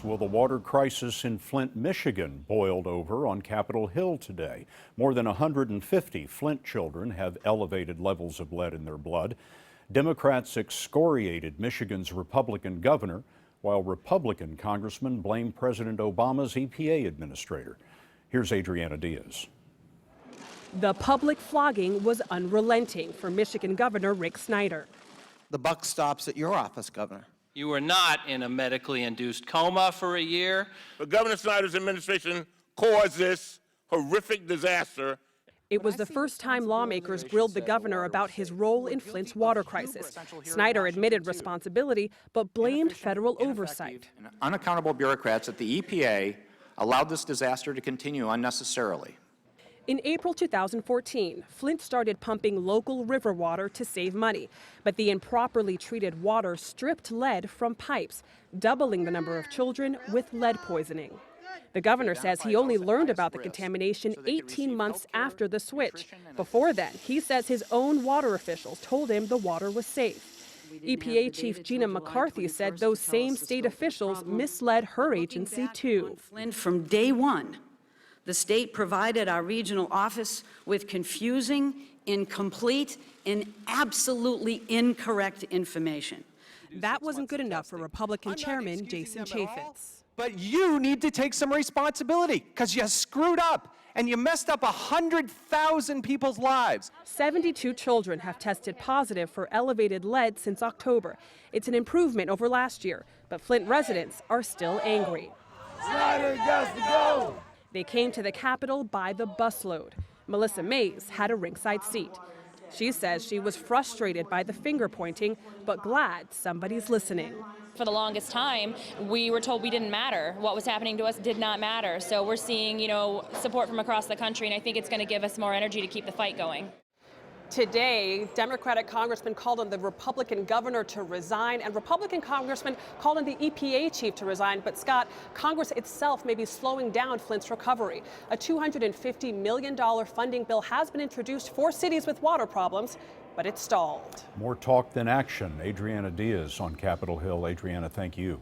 Well, the water crisis in Flint, Michigan boiled over on Capitol Hill today. More than 150 Flint children have elevated levels of lead in their blood. Democrats excoriated Michigan's Republican governor, while Republican congressmen blame President Obama's EPA administrator. Here's Adriana Diaz. The public flogging was unrelenting for Michigan Governor Rick Snyder. The buck stops at your office, Governor. You were not in a medically induced coma for a year. But Governor Snyder's administration caused this horrific disaster. It was the first time lawmakers grilled the governor about his role in Flint's water crisis. Snyder admitted responsibility, but blamed federal oversight. Unaccountable bureaucrats at the EPA allowed this disaster to continue unnecessarily. In April 2014, Flint started pumping local river water to save money, but the improperly treated water stripped lead from pipes, doubling the number of children with lead poisoning. The governor says he only learned about the contamination 18 months after the switch. Before then, he says his own water officials told him the water was safe. EPA Chief Gina McCarthy said those same state officials misled her agency too. Flint, from day one, the state provided our regional office with confusing, incomplete, and absolutely incorrect information. That wasn't good enough for Republican Chairman Jason Chaffetz. But you need to take some responsibility because you screwed up and you messed up 100,000 people's lives. 72 children have tested positive for elevated lead since October. It's an improvement over last year, but Flint residents are still angry. Snyder got to go! They came to the Capitol by the busload. Melissa Mays had a ringside seat. She says she was frustrated by the finger pointing, but glad somebody's listening. For the longest time, we were told we didn't matter. What was happening to us did not matter. So we're seeing, support from across the country, and I think it's going to give us more energy to keep the fight going. Today, Democratic congressmen called on the Republican governor to resign, and Republican congressmen called on the EPA chief to resign. But Scott, Congress itself may be slowing down Flint's recovery. A $250 million funding bill has been introduced for cities with water problems, but it's stalled. More talk than action. Adriana Diaz on Capitol Hill. Adriana, thank you.